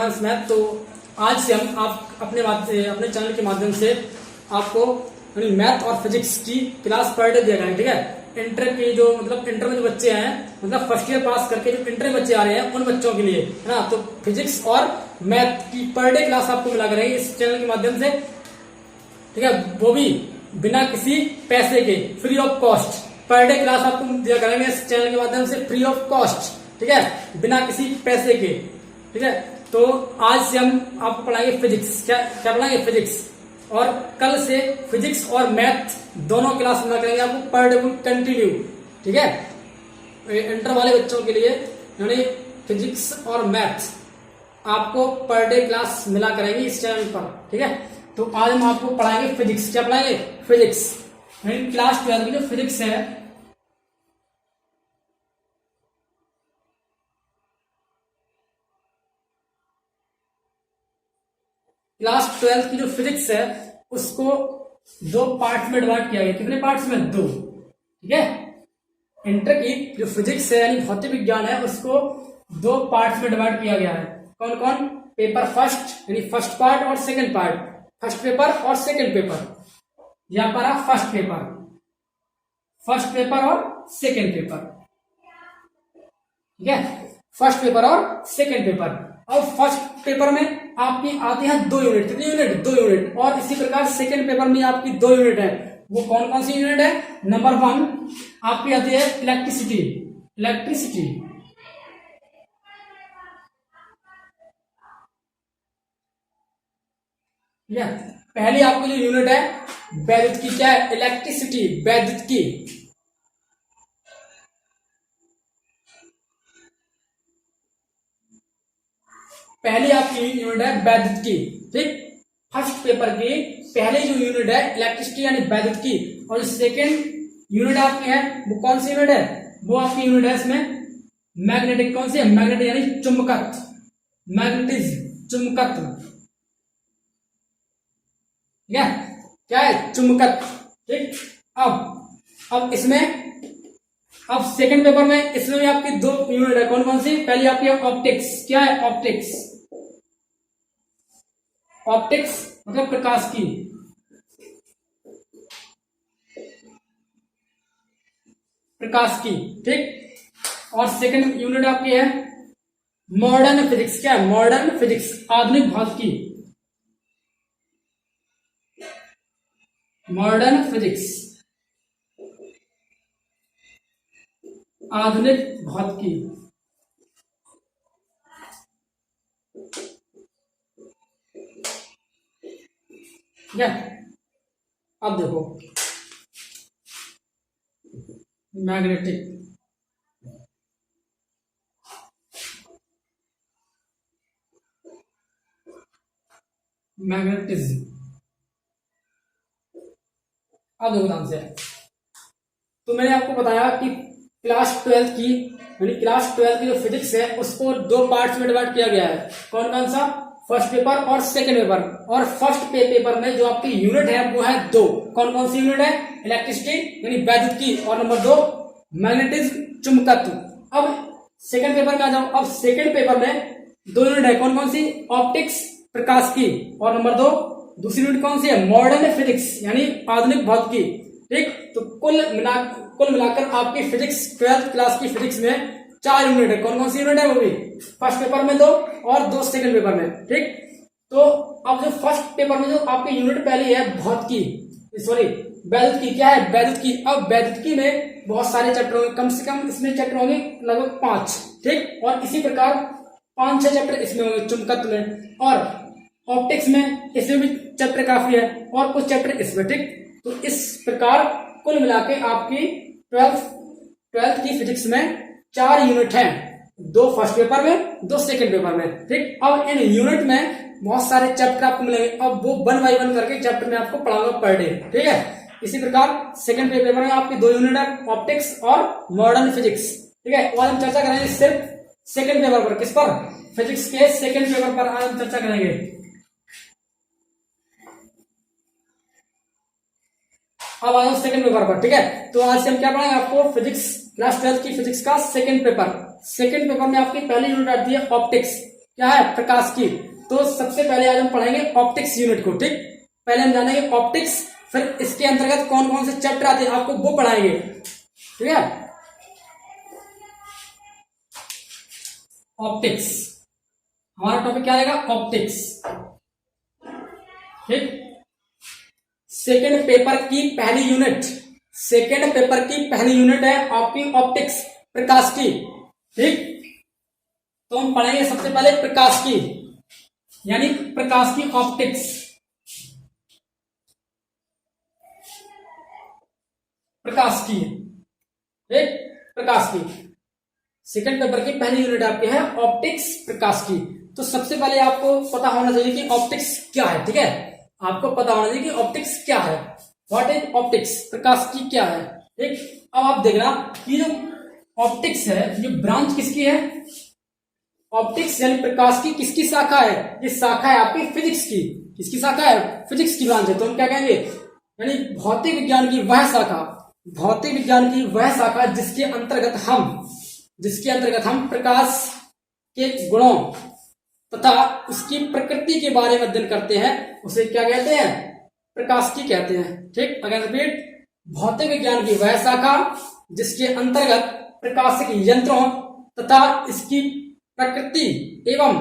Advance math. तो आज से हम आप अपने चैनल के माध्यम से आपको मैथ और फिजिक्स की क्लास पर डे दे रहे हैं। ठीक है, इंटर की जो मतलब इंटर में जो बच्चे हैं, मतलब फर्स्ट ईयर पास करके जो इंटर में बच्चे आ रहे हैं उन बच्चों के लिए है ना। तो फिजिक्स और मैथ की पर डे क्लास आपको मिला करेंगे इस चैनल के माध्यम से। ठीक है, वो भी बिना किसी पैसे के, free of cost. Per day class आपको दिया करेंगे इस चैनल के माध्यम से फ्री ऑफ कॉस्ट। ठीक है, बिना किसी पैसे के। ठीक है, तो आज से हम आपको पढ़ाएंगे फिजिक्स। क्या पढ़ाएंगे? फिजिक्स। और कल से फिजिक्स और मैथ दोनों क्लास मिला करेंगे आपको पर डे कंटिन्यू। ठीक है, इंटर वाले बच्चों के लिए यानी फिजिक्स और मैथ आपको पर डे क्लास मिला करेंगे इस चैनल पर। ठीक है, तो आज हम आपको पढ़ाएंगे फिजिक्स। क्या पढ़ाएंगे? फिजिक्स। क्लास 12 की जो फिजिक्स है, क्लास 12 की जो फिजिक्स है उसको दो पार्ट्स में डिवाइड किया गया। कितने पार्ट्स में? दो। ठीक है, इंटर की जो फिजिक्स है यानी भौतिक विज्ञान है उसको दो पार्ट्स में डिवाइड किया गया है। कौन कौन? पेपर फर्स्ट यानी फर्स्ट पार्ट और सेकंड पार्ट। फर्स्ट पेपर और सेकंड पेपर। यहां पर फर्स्ट पेपर और सेकंड पेपर। ठीक है, फर्स्ट पेपर और सेकंड पेपर। अब फर्स्ट पेपर में आपकी आती है 2 यूनिट। कितनी यूनिट? 2 यूनिट। और इसी प्रकार सेकंड पेपर में आपकी 2 यूनिट है। वो कौन कौन सी यूनिट है? नंबर 1 आपकी आती है इलेक्ट्रिसिटी। ठीक है, पहली आपकी जो यूनिट है वैद्युत की। क्या है? इलेक्ट्रिसिटी, वैद्युत की। पहली आपकी यूनिट है वैद्युत की। ठीक, फर्स्ट पेपर की पहली जो यूनिट है इलेक्ट्रिसिटी यानी वैद्युत की। और सेकेंड यूनिट आपकी है वो कौन सी यूनिट है? वो आपकी यूनिट है इसमें मैग्नेटिक। कौन सी है? मैग्नेटिक यानी चुंबकत्व, मैग्नेटिज्म, चुंबकत्व। ठीक है, क्या है? चुंबकत्व। ठीक, अब इसमें अब सेकंड पेपर में इसमें भी आपकी 2 यूनिट है। कौन कौन सी? पहली आपकी है ऑप्टिक्स। क्या है? ऑप्टिक्स। ऑप्टिक्स मतलब प्रकाश की। ठीक, और सेकंड यूनिट आपकी है मॉडर्न फिजिक्स। क्या है? मॉडर्न फिजिक्स, आधुनिक भौतिकी। मॉडर्न फिजिक्स, आधुनिक भौतिकी। ठीक है, अब देखो मैग्नेटिज्म। अब देखो ध्यान से। तो मैंने आपको बताया कि क्लास 12 की जो फिजिक्स है उसको 2 पार्ट्स में डिवाइड किया गया है। कौन कौन सा? फर्स्ट पेपर और सेकंड पेपर। और फर्स्ट पेपर में जो आपकी यूनिट है वो है 2। कौन कौन सी यूनिट है? इलेक्ट्रिसिटी यानी वैद्युत की, और नंबर 2 मैग्नेटिज्म, चुंबकत्व। अब सेकंड पेपर में आ जाओ। अब सेकंड पेपर में 2 यूनिट है। कौन कौन सी? ऑप्टिक्स, प्रकाश की, और नंबर 2 दूसरी यूनिट कौन सी है? मॉडर्न फिजिक्स यानी आधुनिक भौतिकी। ठीक, तो कुल मिलाकर आपकी फिजिक्स 12th क्लास की फिजिक्स में 4 यूनिट है। कौन कौन सी यूनिट है? वो भी फर्स्ट पेपर में 2 और 2 सेकंड पेपर में। ठीक, तो अब जो फर्स्ट पेपर में जो आपकी यूनिट पहली है वैद्युत की। क्या है? वैद्युत की। अब वैद्युत की में बहुत सारे चैप्टर होंगे, कम से कम इसमें चैप्टर होंगे लगभग 5। ठीक, और इसी प्रकार 5-6 चैप्टर इसमें होंगे चुंबकत्व में, और ऑप्टिक्स में इसमें भी चैप्टर काफी है, और कुछ चैप्टर इसमें। ठीक, तो इस प्रकार कुल मिलाके आपकी 12th की फिजिक्स में 4 यूनिट हैं। 2 फर्स्ट पेपर में, 2 सेकंड पेपर में। ठीक, अब इन यूनिट में बहुत सारे चैप्टर आपको मिलेंगे। अब वो 1 बाय 1 करके चैप्टर में आपको पढ़ाऊंगा पर डे। ठीक है, इसी प्रकार सेकंड पेपर में आपकी 2 यूनिट है, ऑप्टिक्स और मॉडर्न फिजिक्स। ठीक है, और हम चर्चा करेंगे सिर्फ सेकंड पेपर पर। किस पर? फिजिक्स के सेकंड पेपर पर आज हम चर्चा करेंगे। अब आ जाओ सेकंड पेपर पर। ठीक है, तो आज से हम क्या पढ़ाएंगे आपको? फिजिक्स क्लास 12 की फिजिक्स का सेकंड पेपर। सेकंड पेपर में आपकी पहली यूनिट आती है ऑप्टिक्स। क्या है, प्रकाश की। तो सबसे पहले आज हम पढ़ेंगे ऑप्टिक्स यूनिट को। ठीक, पहले हम जानेंगे ऑप्टिक्स, फिर इसके अंतर्गत कौन कौन से चैप्टर आते हैं आपको वो पढ़ाएंगे। ठीक है, ऑप्टिक्स हमारा टॉपिक क्या रहेगा, ऑप्टिक्स। ठीक, सेकेंड पेपर की पहली यूनिट, सेकेंड पेपर की पहली यूनिट है आपकी ऑप्टिक्स, प्रकाश की। ठीक, तो हम पढ़ेंगे सबसे पहले प्रकाश की, यानी प्रकाश की ऑप्टिक्स। प्रकाश की, ठीक, प्रकाश की सेकंड पेपर की पहली यूनिट आपकी है ऑप्टिक्स, प्रकाश की। तो सबसे पहले आपको पता होना चाहिए कि ऑप्टिक्स क्या है। ठीक है, आपको पता होना चाहिए कि ऑप्टिक्स क्या है, व्हाट इज ऑप्टिक्स, प्रकाश की क्या है। ठीक, अब आप देखना कि जो ऑप्टिक्स है ये ब्रांच किसकी है, ऑप्टिक्स यानी प्रकाश की किसकी शाखा है, ये शाखा है आपकी फिजिक्स की। किसकी शाखा है, फिजिक्स की ब्रांच है। तो हम क्या कहेंगे, यानी भौतिक विज्ञान की वह शाखा, भौतिक विज्ञान की वह शाखा जिसके अंतर्गत हम प्रकाश के गुणों तथा उसकी प्रकृति के बारे में अध्ययन करते हैं, उसे क्या कहते हैं, प्रकाश की कहते हैं। ठीक, अगर रिपीट, भौतिक विज्ञान की वह शाखा जिसके अंतर्गत प्रकाशिक यंत्रों तथा इसकी प्रकृति एवं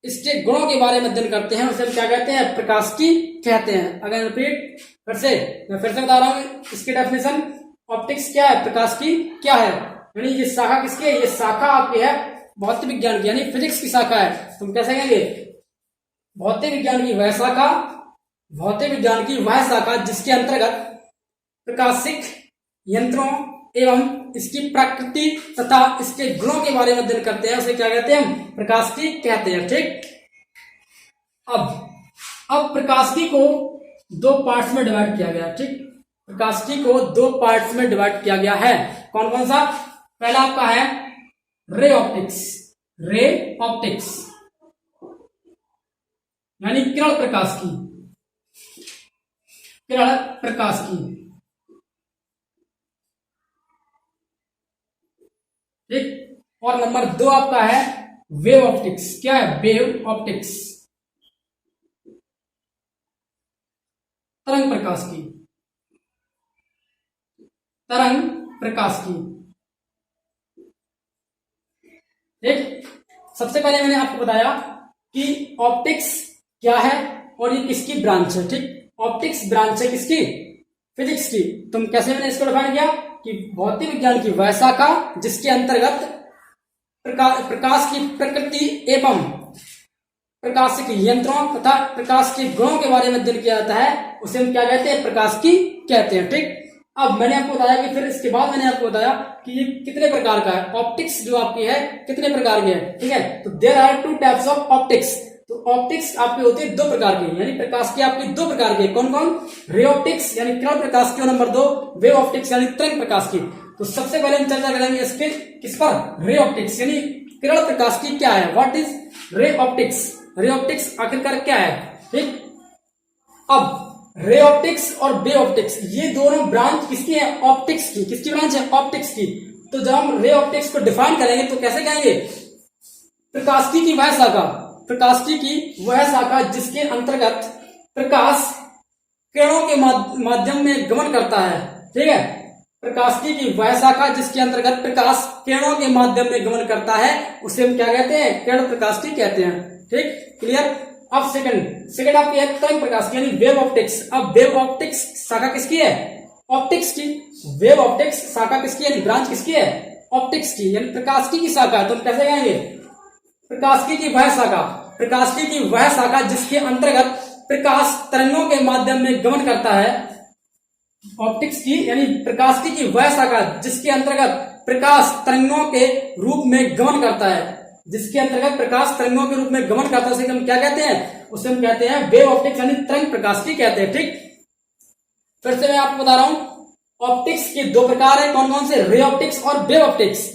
इसके गुणों के बारे में अध्ययन करते हैं, उसे हम क्या कहते हैं, प्रकाश की कहते हैं। अगर रिपीट, मैं फिर से बता रहा हूं इसकी डेफिनेशन, ऑप्टिक्स क्या है, प्रकाश की क्या है, यानी ये शाखा किसकी है, ये शाखा आपकी है भौतिक विज्ञान की, यानी फिजिक्स की शाखा है। तुम कैसे कहेंगे, भौतिक विज्ञान की वह शाखा, भौतिक विज्ञान की वह शाखा जिसके अंतर्गत प्रकाशिक यंत्रों एवं इसकी प्रकृति तथा इसके गुणों के बारे में अध्ययन करते हैं, उसे क्या कहते हैं, हम प्रकाश की कहते हैं। ठीक, अब प्रकाश की को दो पार्ट्स में डिवाइड किया गया। ठीक, प्रकाश की को दो पार्ट्स में डिवाइड किया गया है। कौन कौन सा, पहला आपका है रे ऑप्टिक्स, रे ऑप्टिक्स यानी किरण प्रकाश की, किरण प्रकाश की। ठीक, और नंबर दो आपका है वेव ऑप्टिक्स। क्या है, वेव ऑप्टिक्स, तरंग प्रकाश की, तरंग प्रकाश की। ठीक, सबसे पहले मैंने आपको बताया कि ऑप्टिक्स क्या है और ये किसकी ब्रांच है। ठीक, ऑप्टिक्स ब्रांच है किसकी, फिजिक्स की। तुम कैसे मैंने इसको डिफाइन किया कि भौतिक विज्ञान की वह शाखा जिसके अंतर्गत प्रकाश की प्रकृति एवं प्रकाशिक यंत्रों तथा प्रकाश के गुणों के बारे में अध्ययन किया जाता है, उसे हम क्या कहते हैं, प्रकाश की कहते हैं। ठीक, अब मैंने आपको बताया कि फिर इसके बाद मैंने आपको बताया कि ये कितने प्रकार का है, ऑप्टिक्स जो आपकी है कितने प्रकार की है। ठीक है, तो there are two types of optics. तो ऑप्टिक्स आपकी होती है दो प्रकार की, यानी प्रकाश की आपकी दो प्रकार की। कौन कौन, रे ऑप्टिक्स यानी किरण प्रकाश की, और नंबर दो वेव ऑप्टिक्स यानी तरंग प्रकाश की। तो सबसे पहले हम चर्चा करेंगे इसके किस पर, रे ऑप्टिक्स यानी किरण प्रकाश की क्या है, what is ray optics, ray optics आखिरकार क्या है। ठीक, अब रे ऑप्टिक्स और वेव ऑप्टिक्स ये दोनों ब्रांच किसकी है, ऑप्टिक्स की। किसकी ब्रांच है, ऑप्टिक्स की। तो जब हम रे ऑप्टिक्स को डिफाइन करेंगे तो कैसे कहेंगे, प्रकाशिकी की वह शाखा, प्रकाशिकी की वह शाखा जिसके अंतर्गत प्रकाश किरणों के माध्यम में गमन करता है। ठीक है, प्रकाशिकी की वह शाखा जिसके अंतर्गत प्रकाश किरणों के माध्यम में गमन करता है, उसे हम क्या कहते हैं, किरण प्रकाश की कहते हैं। ठीक, क्लियर। अब सेकंड आपकी है तरंग प्रकाश की यानी वेव ऑप्टिक्स। अब वेव ऑप्टिक्स शाखा किसकी है, ऑप्टिक्स की। वेव ऑप्टिक्स शाखा किसकी यानी ब्रांच किसकी है, ऑप्टिक्स की, यानी प्रकाशिकी की शाखा है। तो हम कैसे कहेंगे, प्रकाशिकी की वह शाखा, प्रकाशिकी की वह शाखा जिसके अंतर्गत प्रकाश तरंगों के माध्यम में गमन करता है, ऑप्टिक्स की यानी प्रकाशिकी की वह शाखा जिसके अंतर्गत प्रकाश तरंगों के रूप में गमन करता है, जिसके अंतर्गत प्रकाश तरंगों के रूप में गमन करता है, उसे हम क्या कहते हैं, उसे हम कहते हैं वेव ऑप्टिक्स यानी तरंग प्रकाश की कहते हैं। ठीक, फिर से मैं आपको बता रहा हूं ऑप्टिक्स के दो प्रकार है। कौन कौन से, रे ऑप्टिक्स और वेव ऑप्टिक्स,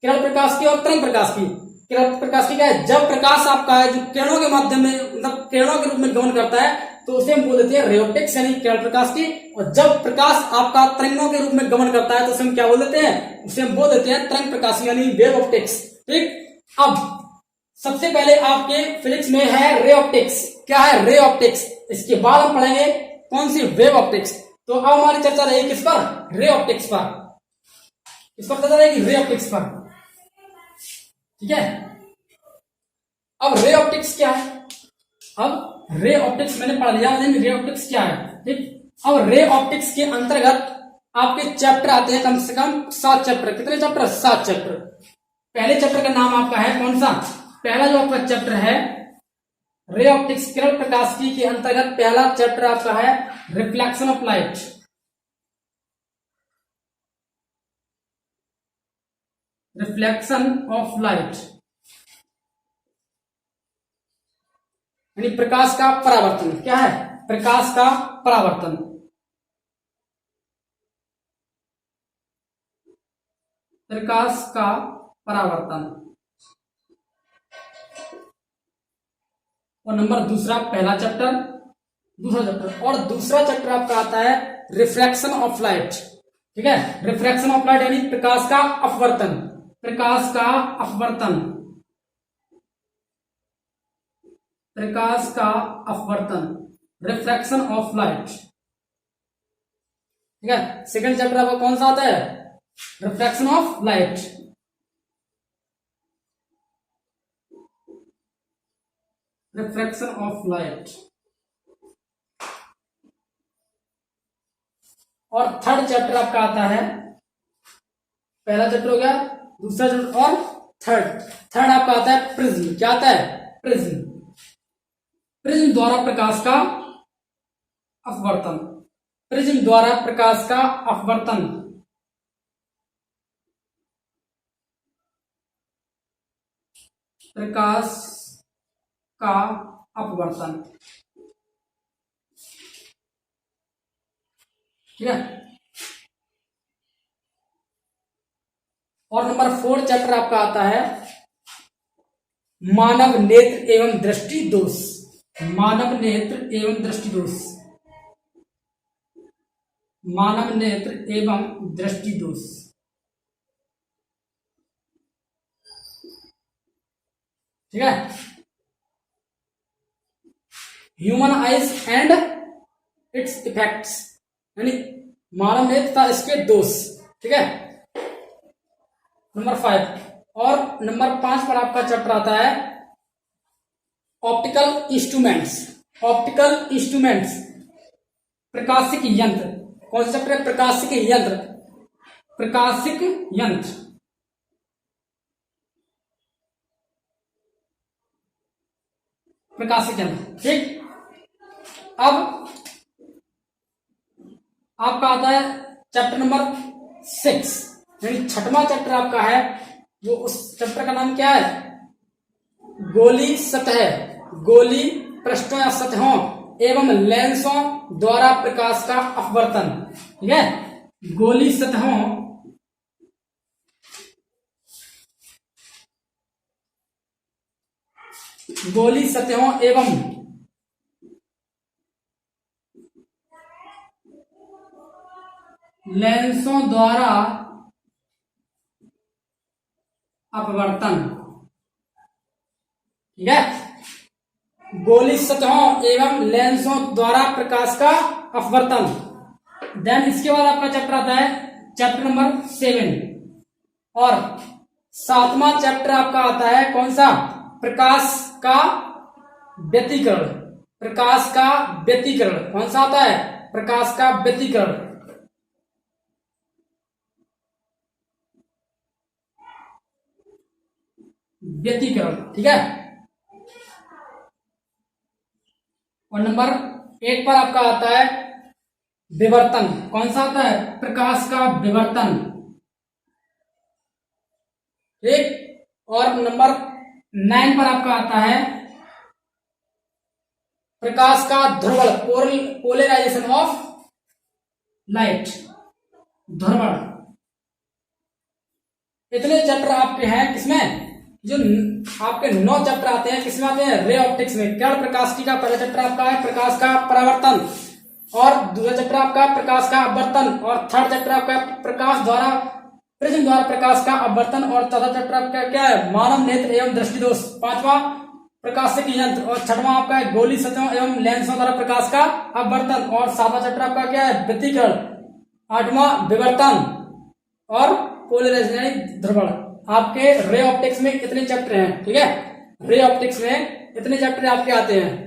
किरण प्रकाश की और तरंग प्रकाश की। किरण प्रकाश की क्या है, जब प्रकाश आपका है जो किरणों के माध्यम में मतलब किरणों के रूप में गमन करता है तो उसे हम बोल देते हैं रे ऑप्टिक्स यानी किरण प्रकाश की। और जब प्रकाश आपका तरंगों के रूप में गमन करता है तो उसे हम क्या बोल देते हैं, उसे हम बोल देते हैं तरंग प्रकाश यानी वेव ऑप्टिक्स। ठीक, अब सबसे पहले आपके फिजिक्स में है रे ऑप्टिक्स। क्या है? Ray optics. इसके बाद हम पढ़ेंगे कौन सी? Wave optics. तो अब हमारी चर्चा रहेगी किस पर? रे ऑप्टिक्स पर। इस पर चर्चा रहेगी रे ऑप्टिक्स पर। ठीक है। अब रे ऑप्टिक्स क्या है? अब रे ऑप्टिक्स मैंने पढ़ लिया, लेकिन रे ऑप्टिक्स क्या है? ठीक। अब रे ऑप्टिक्स के अंतर्गत आपके चैप्टर आते हैं कम से कम 7 चैप्टर। कितने चैप्टर? 7 चैप्टर। पहले चैप्टर का नाम आपका है कौन सा? पहला जो आपका चैप्टर है रे ऑप्टिक्स, किरण प्रकाशिकी के अंतर्गत पहला चैप्टर आपका है reflection of light. Reflection of light यानी प्रकाश का परावर्तन। क्या है? प्रकाश का परावर्तन। प्रकाश का परावर्तन। और नंबर दूसरा, पहला चैप्टर, दूसरा चैप्टर। और दूसरा चैप्टर आपका आता है रिफ्रैक्शन ऑफ लाइट। ठीक है। रिफ्रैक्शन ऑफ लाइट यानी प्रकाश का अपवर्तन। प्रकाश का अपवर्तन। प्रकाश का अपवर्तन, रिफ्रैक्शन ऑफ लाइट। ठीक है। सेकंड चैप्टर आपका कौन सा आता है? Refraction of light. Refraction of light. और थर्ड चैप्टर आपका आता है, पहला चैप्टर हो गया, दूसरा चैप्टर और थर्ड आपका आता है प्रिज्म। क्या आता है? प्रिज्म। प्रिज्म द्वारा प्रकाश का अपवर्तन। प्रिज्म द्वारा प्रकाश का अपवर्तन। प्रकाश का अपवर्तन। ठीक है। और नंबर 4 चैप्टर आपका आता है मानव नेत्र एवं दृष्टि दोष। मानव नेत्र एवं दृष्टि दोष। मानव नेत्र एवं दृष्टि दोष। ठीक है। Human eyes and it's effects यानी मानव नेत्र तथा इसके दोष। ठीक है। नंबर 5। और नंबर 5 पर आपका चैप्टर आता है ऑप्टिकल इंस्ट्रूमेंट्स। ऑप्टिकल इंस्ट्रूमेंट्स, प्रकाशिक यंत्र। कौन सा चैप्टर है? प्रकाशिक यंत्र। प्रकाशिक यंत्र। प्रकाशिक यंत्र। ठीक। अब आपका आता है चैप्टर नंबर 6 यानी छठवां चैप्टर आपका है। वो उस चैप्टर का नाम क्या है? गोली सतह। गोली पृष्ठों या सतहों एवं लेंसों द्वारा प्रकाश का अपवर्तन। ठीक है। गोली सतहों गोली सतहों एवं लेंसों द्वारा अपवर्तन। ठीक है। गोली सतहों एवं लेंसों द्वारा प्रकाश का अपवर्तन। देन इसके बाद आपका चैप्टर आता है चैप्टर नंबर 7। और 7वां चैप्टर आपका आता है कौन सा? प्रकाश का व्यतिकरण। प्रकाश का व्यतिकरण। कौन सा आता है? प्रकाश का व्यतिकरण। व्यतिकरण। ठीक है। और नंबर 8 पर आपका आता है विवर्तन। कौन सा आता है? प्रकाश का विवर्तन। ठीक। और नंबर 9 पर आपका आता है प्रकाश का ध्रुवण, पोलराइजेशन ऑफ लाइट। ध्रुवण। इतने चैप्टर आपके हैं किसमें? जो आपके 9 चैप्टर आते हैं किसमें आते हैं? रे ऑप्टिक्स में। किरण प्रकाशिकी का पहला चैप्टर आपका है प्रकाश का परावर्तन। और दूसरा चैप्टर आपका प्रकाश का अपवर्तन। और थर्ड चैप्टर आपका प्रकाश द्वारा प्रिज्म द्वारा प्रकाश का अपवर्तन। और चौथा चैप्टर आपका क्या है, मानव नेत्र एवं दृष्टि दोष। पांचवा प्रकाशिक यंत्र। और छठवां आपका है गोली सतहों एवं लेंसों द्वारा प्रकाश का अपवर्तन। और सातवां चैप्टर आपका क्या है, व्यतिकरण। आठवां विवर्तन और पोलराइजेशन यानी ध्रुवण। आपके रे ऑप्टिक्स में इतने चैप्टर हैं, ठीक है, रे ऑप्टिक्स में इतने चैप्टर आपके आते हैं।